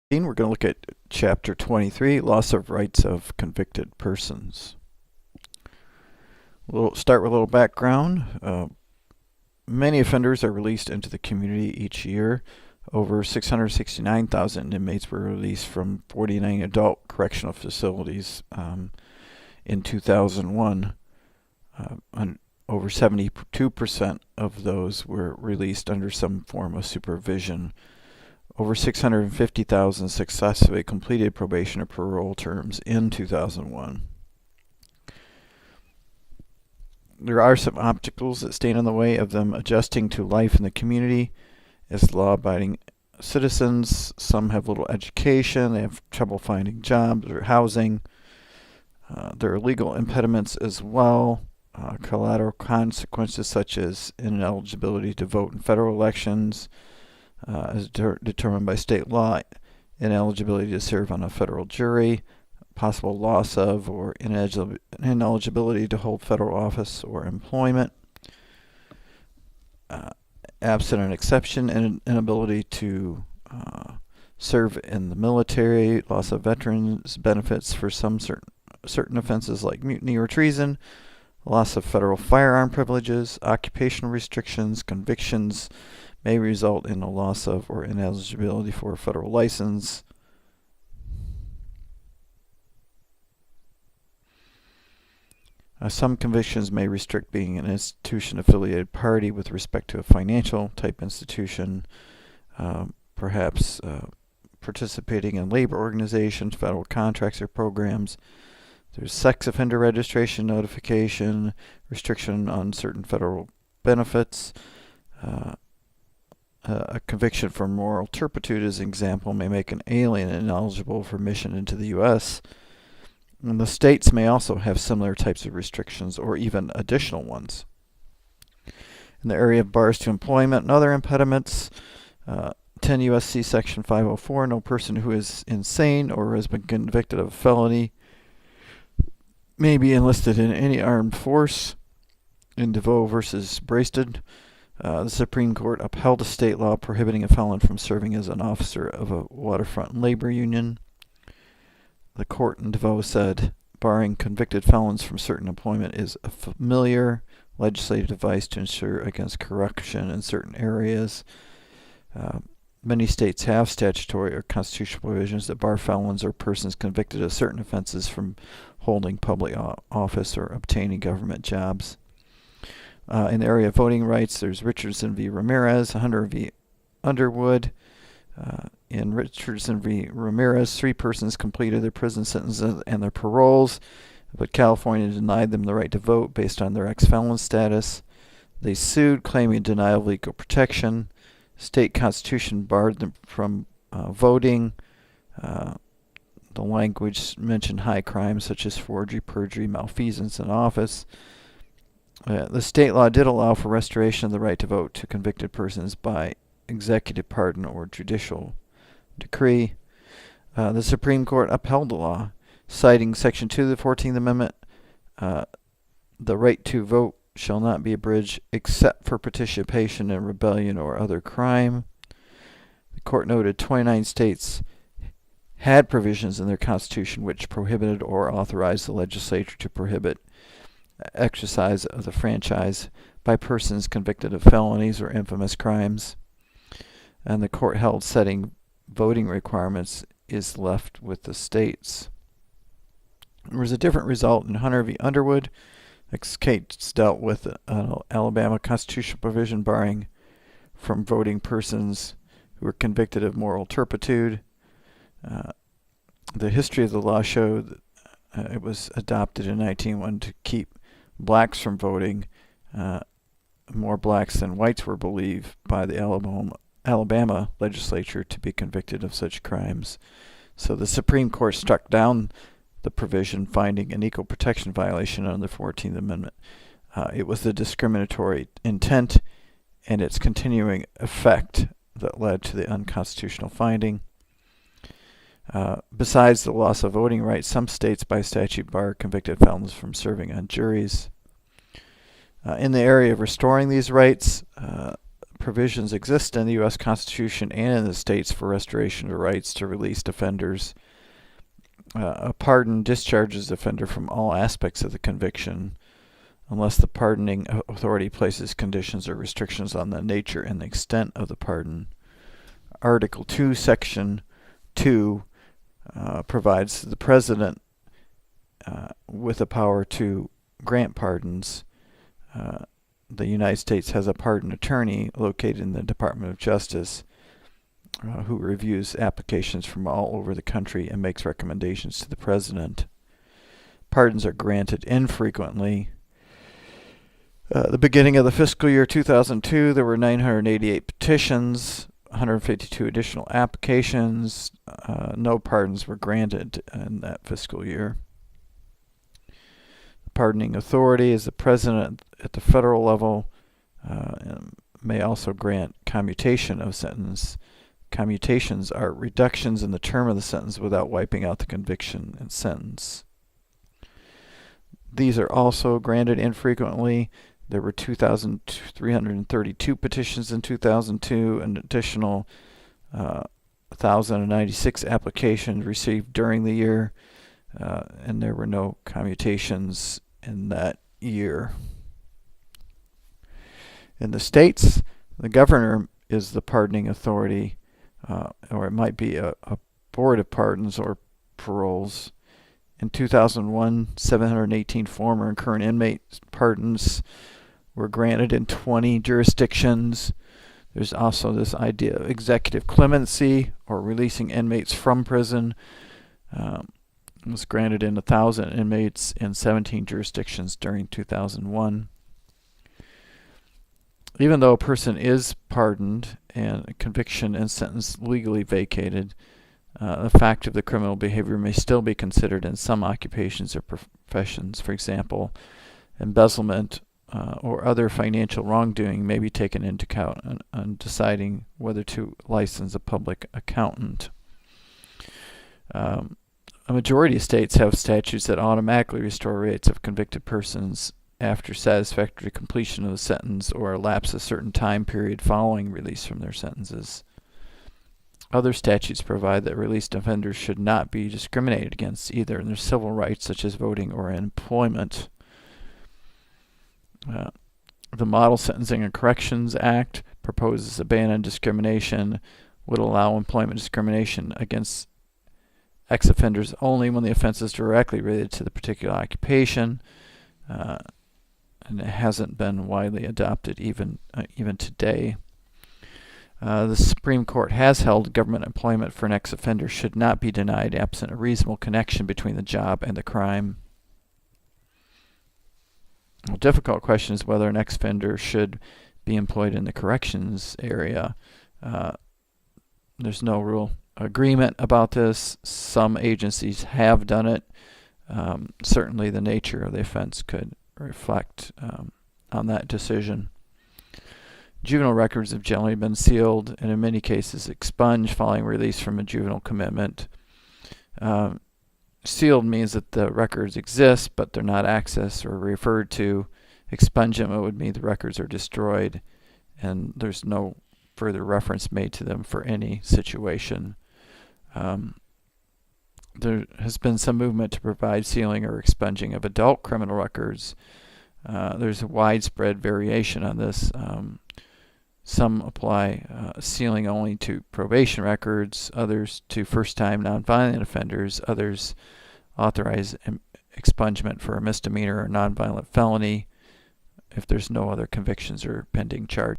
We're going to look at Chapter 23, Loss of Rights of Convicted Persons. We'll start with a little background. Many offenders are released into the community each year. Over 669,000 inmates were released from 49 adult correctional facilities in 2001. Over 72% of those were released under some form of supervision. Over 650,000 successfully completed probation or parole terms in 2001. There are some obstacles that stand in the way of them adjusting to life in the community as law-abiding citizens. Some have little education, they have trouble finding jobs or housing. There are legal impediments as well. Collateral consequences such as ineligibility to vote in federal elections, as determined by state law, ineligibility to serve on a federal jury, possible loss of or ineligibility to hold federal office or employment, absent an exception, and inability to serve in the military, loss of veterans benefits for some certain offenses like mutiny or treason, loss of federal firearm privileges, occupational restrictions, convictions may result in a loss of or ineligibility for a federal license. Some convictions may restrict being an institution-affiliated party with respect to a financial type institution, perhaps participating in labor organizations, federal contracts or programs. There's sex offender registration notification, restriction on certain federal benefits. A conviction for moral turpitude, as an example, may make an alien ineligible for admission into the U.S. And the states may also have similar types of restrictions or even additional ones. In the area of bars to employment and other impediments, 10 U.S.C. Section 504, no person who is insane or has been convicted of a felony may be enlisted in any armed force. In DeVoe versus Brasted, the Supreme Court upheld a state law prohibiting a felon from serving as an officer of a waterfront labor union. The court in DeVoe said barring convicted felons from certain employment is a familiar legislative device to ensure against corruption in certain areas. Many states have statutory or constitutional provisions that bar felons or persons convicted of certain offenses from holding public office or obtaining government jobs. In the area of voting rights, there's Richardson v. Ramirez, Hunter v. Underwood. In Richardson v. Ramirez, 3 persons completed their prison sentences and their paroles, but California denied them the right to vote based on their ex-felon status. They sued, claiming denial of legal protection. State constitution barred them from voting. The language mentioned high crimes such as forgery, perjury, malfeasance in office. The state law did allow for restoration of the right to vote to convicted persons by executive pardon or judicial decree. The Supreme Court upheld the law, citing Section 2 of the 14th Amendment. The right to vote shall not be abridged except for participation in rebellion or other crime. The court noted 29 states had provisions in their constitution which prohibited or authorized the legislature to prohibit exercise of the franchise by persons convicted of felonies or infamous crimes. And the court held setting voting requirements is left with the states. There was a different result in Hunter v. Underwood. This case dealt with an Alabama constitutional provision barring from voting persons who were convicted of moral turpitude. The history of the law showed that it was adopted in 1901 to keep blacks from voting. More blacks than whites were believed by the Alabama legislature to be convicted of such crimes. So the Supreme Court struck down the provision, finding an equal protection violation under the 14th Amendment. It was the discriminatory intent and its continuing effect that led to the unconstitutional finding. Besides the loss of voting rights, some states by statute bar convicted felons from serving on juries. In the area of restoring these rights, provisions exist in the U.S. Constitution and in the states for restoration of rights to released offenders. A pardon discharges the offender from all aspects of the conviction, unless the pardoning authority places conditions or restrictions on the nature and the extent of the pardon. Article 2, Section 2 provides the President with the power to grant pardons. The United States has a pardon attorney located in the Department of Justice who reviews applications from all over the country and makes recommendations to the President. Pardons are granted infrequently. The beginning of the fiscal year 2002, there were 988 petitions, 152 additional applications. No pardons were granted in that fiscal year. The pardoning authority is the President at the federal level, and may also grant commutation of sentence. Commutations are reductions in the term of the sentence without wiping out the conviction and sentence. These are also granted infrequently. There were 2,332 petitions in 2002, an additional 1,096 applications received during the year, and there were no commutations in that year. In the states, the governor is the pardoning authority, or it might be a board of pardons or paroles. In 2001, 718 former and current inmate pardons were granted in 20 jurisdictions. There's also this idea of executive clemency, or releasing inmates from prison. It was granted in 1,000 inmates in 17 jurisdictions during 2001. Even though a person is pardoned and a conviction and sentence legally vacated, the fact of the criminal behavior may still be considered in some occupations or professions. For example, embezzlement or other financial wrongdoing may be taken into account on deciding whether to license a public accountant. A majority of states have statutes that automatically restore rights of convicted persons after satisfactory completion of the sentence or a lapse of a certain time period following release from their sentences. Other statutes provide that released offenders should not be discriminated against either in their civil rights, such as voting or employment. The Model Sentencing and Corrections Act proposes a ban on discrimination, would allow employment discrimination against ex-offenders only when the offense is directly related to the particular occupation, and it hasn't been widely adopted even today. The Supreme Court has held government employment for an ex-offender should not be denied absent a reasonable connection between the job and the crime. A difficult question is whether an ex-offender should be employed in the corrections area. There's no real agreement about this. Some agencies have done it. Certainly the nature of the offense could reflect on that decision. Juvenile records have generally been sealed and in many cases expunged following release from a juvenile commitment. Sealed means that the records exist but they're not accessed or referred to. Expungement would mean the records are destroyed and there's no further reference made to them for any situation. There has been some movement to provide sealing or expunging of adult criminal records. There's a widespread variation on this. Some apply sealing only to probation records, others to first-time nonviolent offenders, others authorize expungement for a misdemeanor or nonviolent felony if there's no other convictions or pending charges.